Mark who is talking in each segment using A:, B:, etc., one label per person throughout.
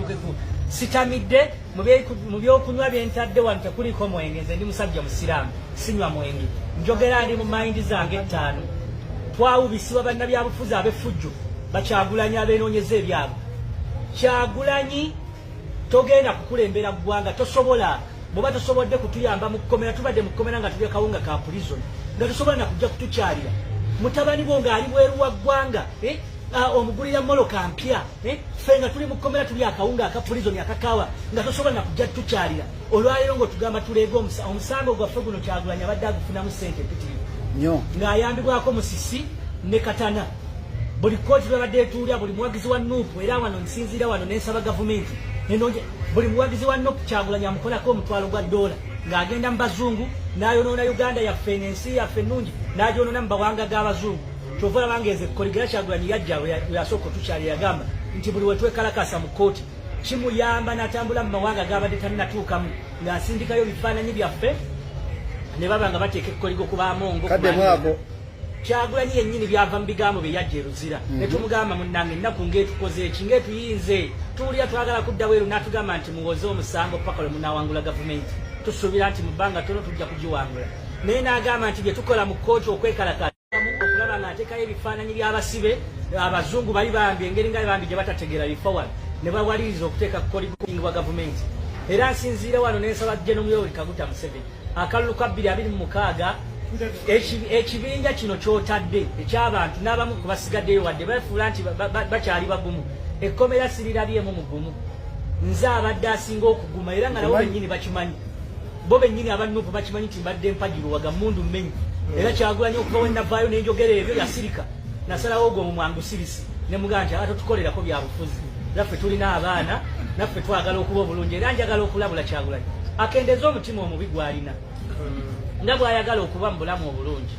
A: tutuuke ku sitamidde mu byokunywa byentadde wano tekuliko mwenge. Nze ndi musajja musiraamu sinywa mwenge. Njogera ndi mu mayindi zange ttaano. Twawubisibwa bannabyabufuzi ab'effujjo Bakyagulanyi abeenoonyeza ebyabwe. Kyagulanyi togenda kukulembera ggwanga, tosobola bw'oba tosobodde kutuyamba mu kkomera, tubadde mu kkomera nga tulya kawunga ka prison nga tosobola na kujja kutukyalira. Mutabani bo ng'ali bweru wa ggwanga omugulira moloka mpya ffe nga tuli mu kkomera tulya akawunga aka prison akakawa nga tosobola na kujja tukyalira. Olwaleero ng'otugamba tuleege omusango gwaffe guno Kyagulanyi abadde agufunamu ssente mpitirivu ng'ayambibwako Musisi ne Katana. Buli kooti lwebadde etuulya, buli muwagizi wa Nuupu, era wano nsinziira wano n'ensaba gavumenti buli muwagizi wa Nuupu Kyagulanyi amukolako omutwalo gwa $, ng'agenda mu bazungu n'ayonoona Uganda yaffe n'ensi yaffe ennungi n'agyonoona mu bawanga g'abazungu. Kyova olaba ng'eze Koligera Kyagulanyi yajja yasooka otukyali yagamba nti buli we twekalakasa mu kooti kimuyamba n'atambula mu mawanga g'abadde tannatuukamu ng'asindikayo bifaananyi byaffe ne baba nga bateeka ekkoligo ku baamongo. Kyagulanyi yennyini byava mu bigambo bye yajja eruzira ne tumugamba munnange ennaku ng'etukoze eki ng'etuyinze tuwulira twagala kudda weeru n'atugamba nti muwoze omusango paka lwe munaawangula gavumenti. Tusuubira nti mu bbanga tono tujja kugiwangula. Naye n'agamba nti bye tukola mu kkooti okwekalakasa okulaba ng'ateekayo ebifaananyi by'abasibe abazungu bali bambi engeri nga bambi gye batategeera bifa wano ne bawaliriza okuteeka kukolingibwa gavumenti. Era nsinziira wano n'ensaba General Yoweri Kaguta Museveni akalulu ka 2026 ekibinja kino kyotadde eky'abantu n'abamu ku basigaddeyo wadde bafuula nti bakyali bagumu. Ekkomera sirirabyemu mugumu. Nze abadde asinga okuguma era nga nabo bennyini bakimanyi. Bo bennyini abannuupu bakimanyi nti mbadde mpagiruwaga mundu mmenyi. Era Kyagulanyi okuva we navaayo n'enjogera ebyo yasirika nasalawo ogwo mu mwangu sirisi ne mugamba nti totukolerako bya bufuzi. Naffe tulina abaana, naffe twagala okuba obulungi era njagala okulabula Kyagulanyi akendeeza omutima omubi gw'alina nga bw'ayagala okuba mu bulamu obulungi.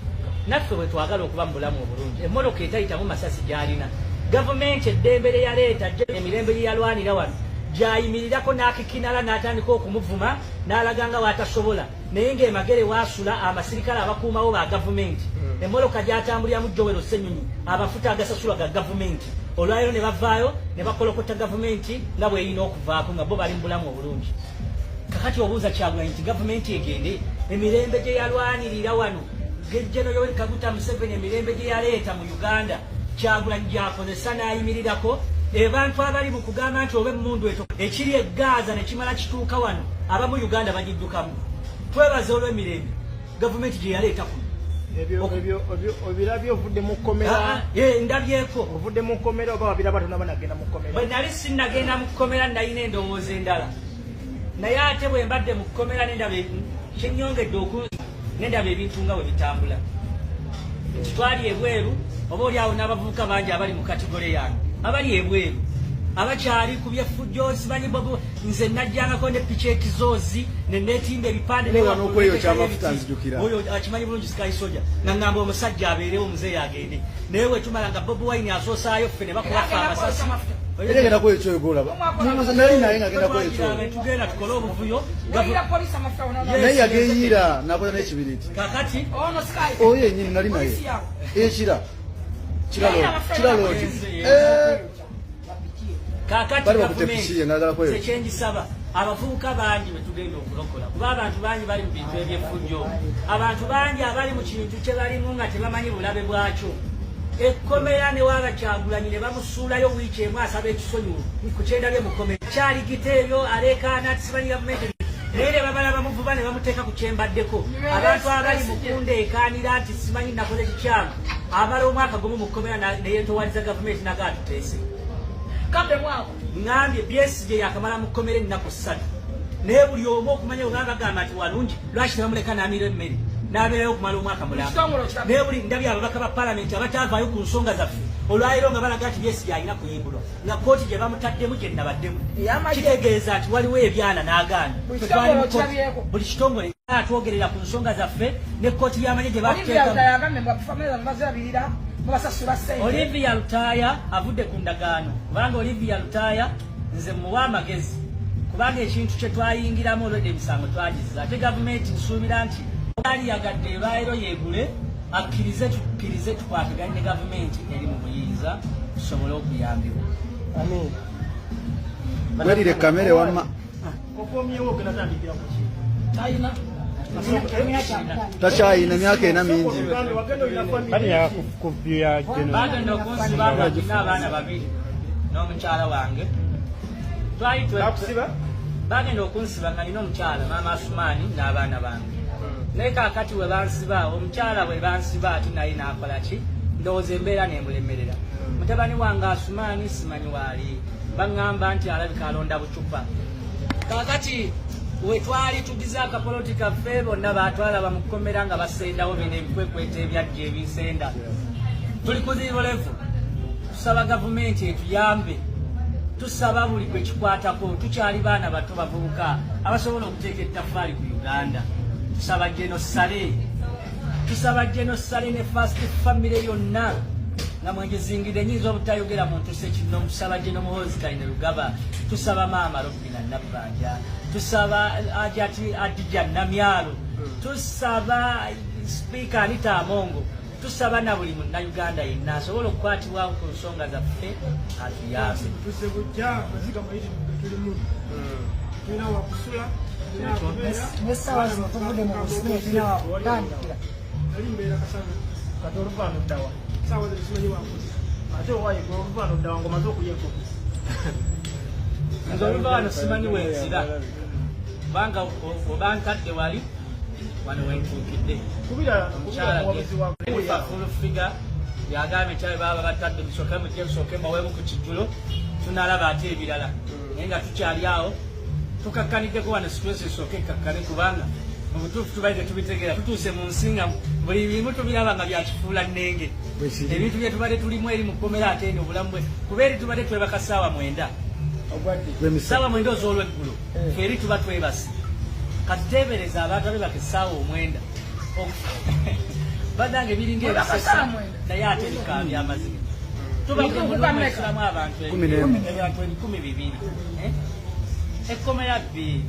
A: Naffe bwe twagala okuba mu bulamu obulungi. Emmotoka etayitamu masasi gy'alina. Gavumenti eddembe lye yaleeta emirembe gye yalwanira wano gy'ayimirirako n'akikinala n'atandika okumuvuma n'alaga nga bw'atasobola naye ng'emagere waasula amasirikale abakuumawo ba gavumenti. Emmotoka gy'atambuliramu Joel Ssenyonyi amafuta agasasula ga gavumenti. Olwaleero ne bavaayo ne bakolokota gavumenti nga bw'erina okuvaako nga bo bali mu bulamu obulungi. Kakati obuuza Kyagulanyi nti gavumenti egende emirembe gye yalwanirira wano General Yoweri Kaguta Museveni emirembe gye yaleeta mu Uganda Kyagulanyi gy'akozesa n'ayimirirako abantu abali mu kugamba nti oba emmundu ekiri e Gaza ne kimala kituuka wano abamu Uganda bagiddukamu. Twebaze olw'emirembe gavumenti gye yaleeta kuno.
B: Obirabye ovudde mu kkomera?
A: Ndabyeko.
B: Ovudde mu kkomera oba wabiraba tonaba nagenda mu kkomera?
A: Bwe nali sinnagenda mu kkomera nalina endowooza endala. Naye ate bwe mbadde mu kkomera nendaba kyennyongedde nendaba ebintu nga bwe bitambula. Nti twali ebweru oba oli awo n'abavubuka bangi abali mu kategole yange abali ebweru abakyali ku byeffujjo simanyi bobo nze najjangako ne picheti zoozi ne neetimba ebipande oyo akimanyi bulungi Sky Soldier ngamba omusajja abeerewo omuzeeyi agende naye bwe tumala nga Bobi Wine asoosaayo ffe ne bakubafa amasasi
B: Era kwa ekyo egolaba. Muze nali naye ngagenda kwa ekyo.
A: Tugenda tukole obuvuyo.
C: Gavira police amafuna ona.
B: Naye yageyira nakola n'ekibiriti.
A: Kakati
C: ono Sky.
B: Oyo yennyini nali naye. Ekira. Kiralo.
A: Kakati
B: bali bakutepishiye nagala kwa ekyo.
A: Sekyenjisaba abavubuka bangi betugenda okulokola. Kuba abantu bangi bali mu bintu eby'effujjo. Abantu bangi abali mu kintu kye balimu nga tebamanyi bulabe bwakyo. Ekkomera ne waba Kyagulanyi ne bamusuulayo wiiki emu asaba ekisonyiwo ku kyendabye mu kkomera kyali giteebyo aleekaana tisimanyi gavumenti naye ne bamala bamuvuba ne bamuteeka ku kyembaddeko abantu abali mu kundeekaanira nti simanyi nakola ekikyamu amala omwaka gumu mu kkomera neyetowaliza gavumenti naga atuteese ŋŋambye Besigye yakamala mu kkomera ennaku 3 naye buli omu okumanya oba bagamba nti walungi lwaki tebamuleka n'amira emmere n'abeerayo okumala omwaka mulamba naye buli ndabye ababaka ba palamenti abatavaayo ku nsonga zaffe olwaliro nga balaga nti Besigye alina kuyimbulwa nga kooti gye bamutaddemu gye nabaddemu kitegeeza nti waliwo ebyana n'agaana buli kitongole atwogerera ku nsonga zaffe ne kooti y'amanye gye bakuteekamu Olivia Lutaaya avudde ku ndagaano kubanga Olivia Lutaaya nze muwa amagezi kubanga ekintu kye twayingiramu olwedde emisango twagiziza ate gavumenti nsuubira nti ali yagadde ebaayiro yeegule akkirize tukkirize tukwataganye ne gavumenti eri mu buyinza tusobole okuyambibwa.
B: Welire kamere wamma.
A: Okomyewo gena tandikira ku ki.
C: China.
B: Tachayina myaka ena mingi.
D: Bali yakukubya jeno.
A: Bagenda okunsiba nga abaana babiri n'omukyala wange. Bagenda okunsiba nga nina omukyala maama Asumani n'abaana bange. Naye kaakati we bansiba omukyala bwe bansiba ati naye n'akola ki ndowooza embeera n'emulemerera. Mutabani wange Asumani simanyi waali baŋŋamba nti alabika alonda bucupa. Kaakati we twali tugize akapoloti kaffe bonna baatwala bamukomera nga basendawo bino ebikwekweta ebyajja ebisenda. Tuli ku zero level. Tusaba gavumenti etuyambe. Tusaba buli gwe kikwatako. Tukyali baana bato bavubuka abasobola okuteeka ettaffaali ku Uganda. Tusaba genosale ne first family yonna nga mwegizingire nyinza obutayogera muntu sekino. Tusaba Geno Muhoozi Kayine Lugaba. Tusaba maama Robina Nabbanja. Tusaba Ajati Adija Namyalo. Tusaba Speaker Anita Amongo. Tusaba na buli Munnayuganda yenna asobola okukwatibwawo ku nsonga zaffe atuyambe. Nze oluvaano simanyi wenzira kubanga obantadde wali wano wentuukidde. Fulufiga yagambye nti baba batadde bisooke mujje bisooke mbaweemu ku kijjulo tunalaba ate ebirala naye nga tukyali awo tukakkaniddeko wano situesi esooke ekkakkane kubanga mu butuufu tubaire tubitegeera tutuuse mu nsi nga buli bimu tubiraba nga byakifuula nnenge. Ebintu bye tubadde tulimu eri mu kkomera ate eno obulamu bwe kuba eri tubadde twebaka ssaawa 9 ssaawa 9 ez'olweggulo fe eri tuba twebase kati teebereza abantu abebaka essaawa 9 badange biringa ebisesa naye ate ebikaba by'amazima tubaisiramu abantu 12,000 ekkomera bbiri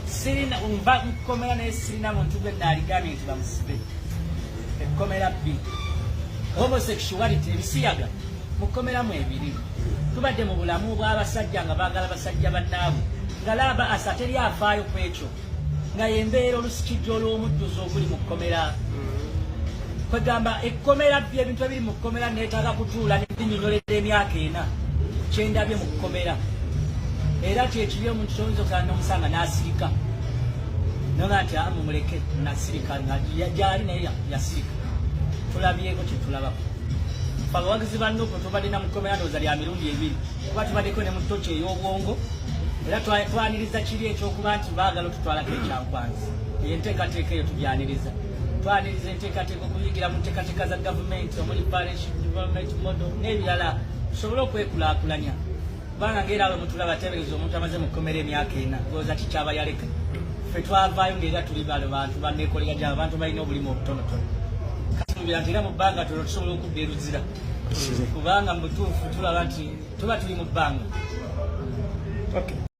A: sirina nva mukkomera naye sirina muntu gwe naaligambye nti bamusibe. Ekkomera bbiri homosexuality ebisiyaga mukkomeramu ebiri. Tubadde mu bulamu bw'abasajja nga baagala basajja bannaabwe nga laba asa teri afaayo ku ekyo nga yembeera olusikijja olw'omujjuzo oguli mu kkomera. Kwegamba ekkomera bbiri ebintu ebiri mu kkomera neetaaga kutuula nebinnyonnyoledde emyaka 4 kyendabye mu kkomera. Era kyekiri omuntu ky'oyinza okugala n'omusanga n'asirika noga nti mumuleke nasirika nga gyali naye yasirika. Tulabyeko kyetulabako fa abawagizi bannuko tubadde na mukkomera ndowooza lya mirundi 2 kuba tubaddeko ne mutoki ey'obwongo era twaniriza kiri ekyokuba nti baagala otutwalako ekyankwanzi. Eyo enteekateeka eyo tubyaniriza. Twaniriza enteekateeka okuyigira mu nteekateeka za gavumenti omuli partnership development model n'ebirala tusobole okwekulaakulanya kubanga ng'era awe mutulaba teebereza omuntu amaze mu kkomera emyaka 4 ndowooza kikyaba yaleka. Ffe twavaayo ng'era tuli balo bantu banneekolera gyabo abantu balina obulimu obutonotono. Kasubira nti era mu bbanga tono tusobola okudda eruzira kubanga mu butuufu tulaba nti tuba tuli mu bbanga.